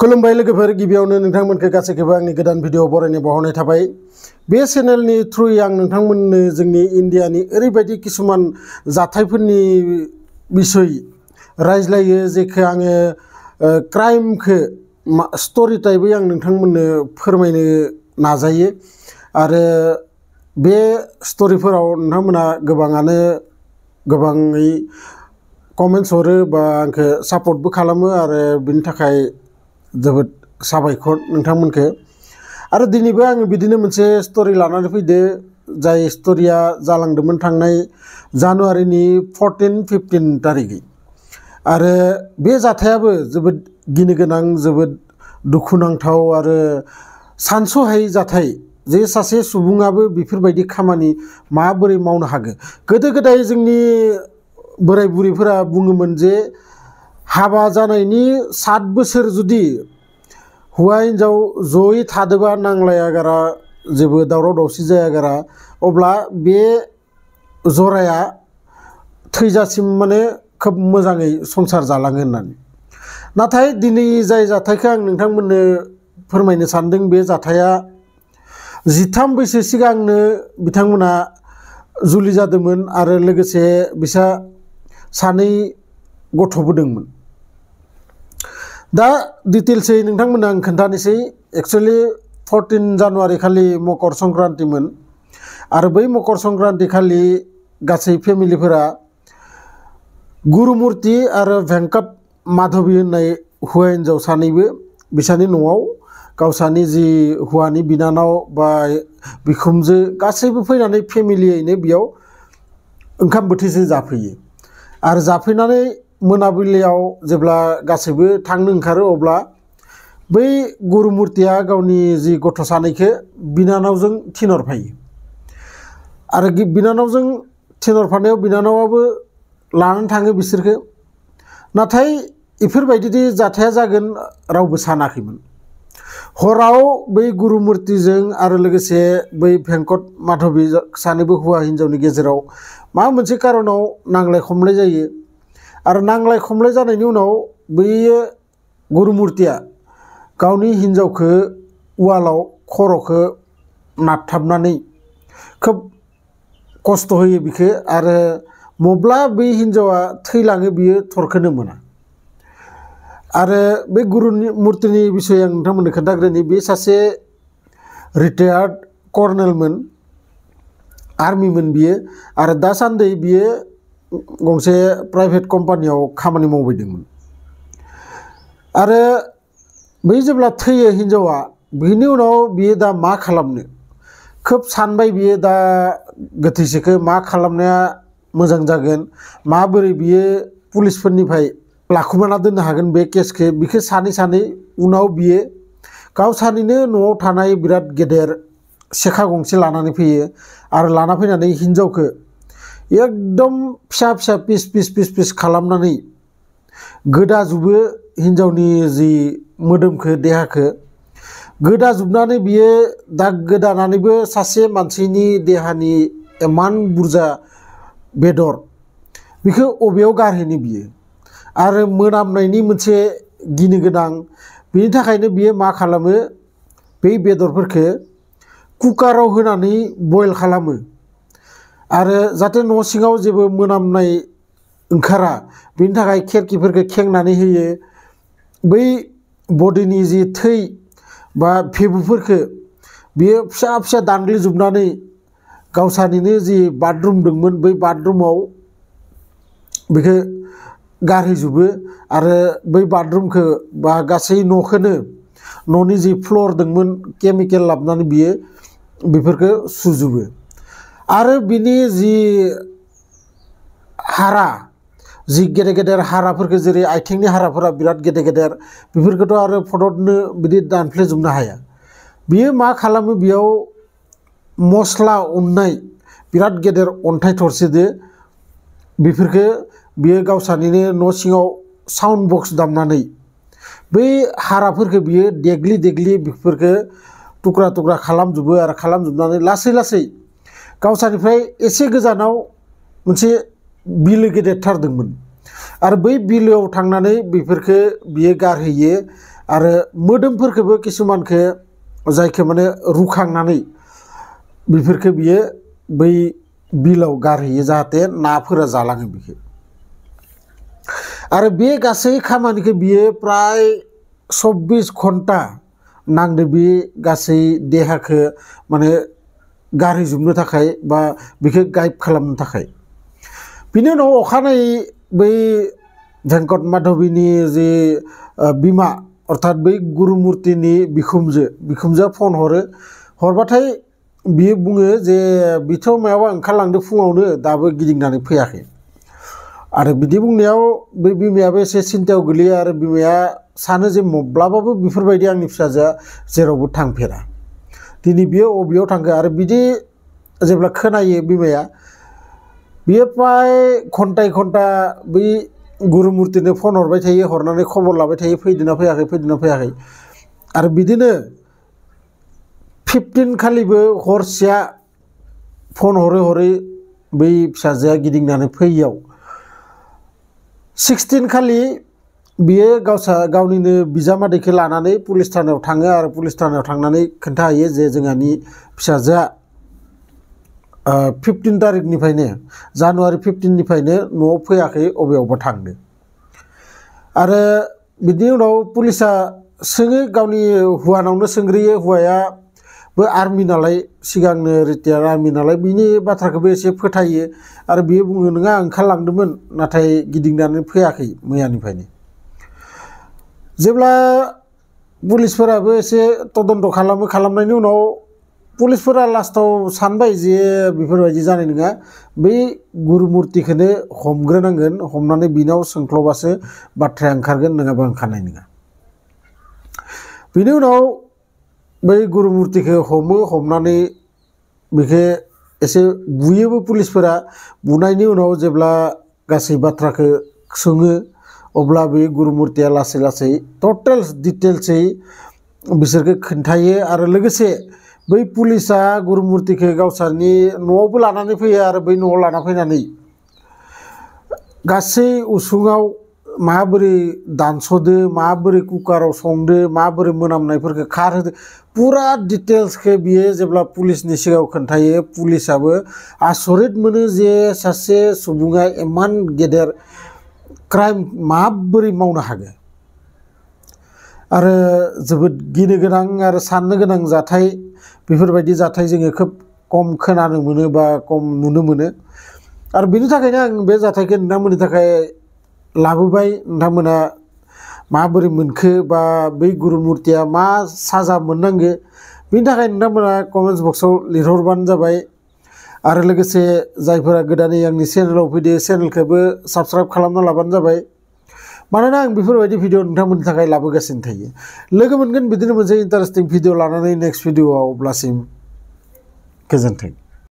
खुलुमबाय लोगोफोर गिबियावनो नोंथांमोनखौ गासैखौबो आंनि गोदान भिडिअ बरायनो बावहरनाय थाबाय। बे चेनेलनि थ्रुयै आं नोंथांमोननो जोंनि इन्डियानि ओरैबायदि किसुमान जाथायफोरनि बिसय रायज्लायो जेखौ आङो क्राइमखौ स्टोरी टाइपै आं नोंथांमोननो फोरमायनो नाजायो आरो बे स्टोरीफोराव नोंथांमोना गोबाङानो गोबाङै कमेन्ट्स हरो बा आंखौ सापर्टबो खालामो आरो बिनि थाखाय जोबोद साबायखर नोंथांमोनखौ। आरो दिनैबो आङो बिदिनो मोनसे स्टोरी लानानै फैदो जाय स्टोरीया जालांदोंमोन थांनाय जानुवारिनि 14-15 तारिखै आरो बे जाथायाबो जोबोद गिनो गोनां जोबोद दुखुनांथाव आरो सानस'हायै जाथाय जे सासे सुबुङाबो बेफोरबायदि खामानि माबोरै मावनो हागौ। गोदो गोदाय जोंनि बोराय बुरैफोरा बुङोमोन जे हाबा जानायनि 7 बोसोर जुदि हौवा हिन्जाव जयै थादोबा नांलायागारा जेबो दावराव दावसि जायागारा अब्ला बे जराया थैजासिम माने खोब मोजाङै संसार जालाङो होननानै। नाथाय दिनै जाय जाथायखौ आं नोंथांमोननो फोरमायनो सानदों बे जाथाया 13 बोसोर सिगांनो बिथांमोना जुलि जादोंमोन आरो लोगोसे बिसा 2 गथ'बो दंमोन। दा डिटेल्सै नोंथांमोननो आं खोन्थानोसै। एक्चुअली 14 जानुवारि खालि मकर संक्रान्तिमोन आरो बै मकर संक्रान्ति खालि गासै फेमिलिफोरा गुरुमुर्ति आरो भेंकट माधबी होननाय हौवा हिन्जाव सानैबो बिसानि न'आव गावसानि जि हौवानि बिनानाव बा बिखुमजो गासैबो फैनानै फेमिलियैनो बेयाव ओंखाम बोथिसे जाफैयो आरो जाफैनानै मोनाबिलियाव जेब्ला गासैबो थांनो ओंखारो अब्ला बै गुरुमुर्तिया गावनि जि गथ' सानैखौ बिनानावजों थिनहरफायो आरो बिनानावजों थिनहरफानायाव बिनानावाबो लानानै थाङो बिसोरखौ। नाथाय बेफोरबायदि जाथाया जागोन रावबो सानाखैमोन। हराव बै गुरुमुर्तिजों आरो लोगोसे बै भेंकट माधबी सानैबो हौवा हिन्जावनि गेजेराव माबा मोनसे कारनाव नांलाय खमलाय जायो आरो नांलाय खमलाय जानायनि उनाव बैयो गुरुमुर्तिया गावनि हिन्जावखौ उवालाव खर'खौ नारथाबनानै खोब खस्थ' होयो बिखौ आरो मब्ला बै हिन्जावा थैलाङो बियो थरखोनो मोना। आरो बे गुरुमुर्तिनि बिसय आं नोंथांमोननो खोन्थाग्रोनि। बे सासे रिटायार्ड कर्नेलमोन आर्मिमोन बियो आरो दासान्दि बियो गंसे प्राइभेट कम्पानियाव खामानि मावबायदोंमोन। आरो बै जेब्ला थैयो हिन्जावा बिनि उनाव बियो दा मा खालामनो खोब सानबाय बियो दा गोथैसोखौ मा खालामनाया मोजां जागोन माबोरै बियो पुलिसफोरनिफ्राय लाखुमाना दोननो हागोन बे केसखौ बिखौ सानै उनाव बियो गावसानिनो न'आव थानाय बिराद गेदेर सेखा गंसे लानानै फैयो आरो लाना फैनानै हिन्जावखौ एकदम फिसा फिसा पिस खालामनानै गोदाजुबो हिन्जावनि जि मोदोमखौ देहाखौ गोदाजुबनानै बियो दा गोदानानैबो सासे मानसिनि देहानि इमान बुरजा बेदर बिखौ अबेयाव गारहैनो बियो आरो मोनामनायनि मोनसे गिनो गोनां। बिनि थाखायनो बियो मा खालामो बै बेदरफोरखौ कुकाराव होनानै बयल खालामो आरो जाहाथे न' सिङाव जेबो मोनामनाय ओंखारा बिनि थाखाय खेरखिफोरखौ खेंनानै होयो। बै बडिनि जि थै बा भेबुफोरखौ बियो फिसा फिसा दानग्लिजोबनानै गावसानिनो जि बाथरुम दंमोन बै बाथरुमाव बेखौ गारहैजोबो आरो बै बाथरुमखौ बा गासै न'खौनो न'नि जि फ्लर दंमोन केमिकेल लाबोनानै बियो बेफोरखौ सुजोबो आरो बिनि जि हारा जि गेदेर गेदेर हाराफोरखौ जेरै आथिंनि हाराफोरा बिराद गेदेर गेदेर बेफोरखौथ' आरो फटकनो बिदि दानफ्लेजोबनो हाया। बियो मा खालामो बेयाव मस्ला उननाय बिराद गेदेर अन्थाइ थरसेदो बेफोरखौ बियो गावसानिनो न' सिङाव साउन्ड बक्स दामनानै बै हाराफोरखौ बियो देग्लि बेफोरखौ टुक्रा खालामजोबो आरो खालामजोबनानै लासै गावसानिफ्राय एसे गोजानाव मोनसे बिलो गेदेरथार दंमोन आरो बै बिलोआव थांनानै बेफोरखौ बियो गारहैयो आरो मोदोमफोरखौबो किसुमानखौ जायखौ माने रुखांनानै बेफोरखौ बियो बै बिलाव गारहैयो जाहाथे नाफोरा जालाङो बेखौ आरो बे गासै खामानिखौ बियो प्राय 24 घन्टा नांदो बे गासै देहाखौ माने गारहैजोबनो थाखाय बा बेखौ गाइड खालामनो थाखाय बिनि उनाव अखानायै बै भेंकट माधबीनि जे बिमा अर्थात बै गुरुमुर्तिनि बिखुमजोआ फन हरबाथाय बियो बुङो जे बिथ' मायावबा ओंखारलांदो फुङावनो दाबो गिदिंनानै फैयाखै आरो बिदि बुंनायाव बै बिमायाबो एसे सिन्तायाव गोलैयो आरो बिमाया सानो जे माब्लाबाबो बेफोरबायदि आंनि फिसाजोआ जेरावबो थांफेरा दिनै बियो अबेयाव थांखो आरो बिदि जेब्ला खोनायो बिमाया बियो प्राय घन्टा बै गुरुमुर्तिनो फन हरबाय थायो हरनानै खबर लाबाय थायो फैदोंना फैयाखै आरो बिदिनो 15 खालिबो हरसेया फन हरै बै फिसाजोआ गिदिंनानै फैयाव 16 खालि बियो गावनिनो बिजामादैखौ लानानै पुलिस थानायाव थाङो आरो पुलिस थानायाव थांनानै खोन्थाहैयो जे जोंहानि फिसाजोआ 15 तारिखनिफ्रायनो जानुवारि 15 निफ्रायनो न'आव फैयाखै अबेयावबा थांदों आरो बिनि उनाव पुलिसा सोङो गावनि हुवानावनो सोंग्रोयो हुवायाबो आर्मि नालाय सिगांनो रिटायार आर्मि नालाय बिनि बाथ्राखौबो एसे फोथायो आरो बियो बुङो नोङा ओंखारलांदोंमोन नाथाय गिदिंनानै फैयाखै मैयानिफ्रायनो जेब्ला पुलिसफोराबो एसे तदन्त खालामनायनि उनाव पुलिसफोरा लास्टाव सानबाय जे बेफोरबायदि जानाय नङा बै गुरुमुर्तिखौनो हमग्रोनांगोन हमनानै बिनाव सोंख्ल'बासो बाथ्राया ओंखारगोन नङाबा ओंखारनाय नङा बिनि उनाव बै गुरुमुर्तिखौ हमनानै बेखौ एसे बुयोबो पुलिसफोरा बुनायनि उनाव जेब्ला गासै बाथ्राखौ सोङो अब्ला बे गुरुमुर्तिया लासै टटेल डिटेल्सै बिसोरखौ खोन्थायो आरो लोगोसे बै पुलिसा गुरुमुर्तिखौ गावसोरनि न'आवबो लानानै फैयो आरो बै न'आव लाना फैनानै गासै उसुङाव माबोरै दानस'दो माबोरै कुकाराव संदो माबोरै मोनामनायफोरखौ खारहोदो पुरा डिटेल्सखौ बियो जेब्ला पुलिसनि सिगाङाव खोन्थायो पुलिसाबो आसरित मोनो जे सासे सुबुङा इमान गेदेर क्राइम माबोरै मावनो हागोन आरो जोबोद गिनो गोनां आरो साननो गोनां जाथाय बेफोरबायदि जाथाय जोङो खोब खम खोनानो मोनो बा खम नुनो मोनो आरो बेनि थाखायनो आं बे जाथायखौ नोंथांमोननि थाखाय लाबोबाय नोंथांमोना माबोरै मोनखो बा बै गुरुमुर्तिया मा साजा मोननांगो बेनि थाखाय नोंथांमोना कमेन्ट्स बक्सआव लिरहरबानो जाबाय आरो लोगोसे जायफोरा गोदानै आंनि चेनेलाव फैदो चेनेलखौबो साबस्क्राइब खालामना लाबानो जाबाय मानोना आं बेफोरबायदि भिडिअ नोंथांमोननि थाखाय लाबोगासिनो थायो लोगो मोनगोन बिदिनो मोनसे इन्टारेस्टिं भिडिअ लानानै नेक्स्ट भिडिअआव अब्लासिम गोजोन्थों।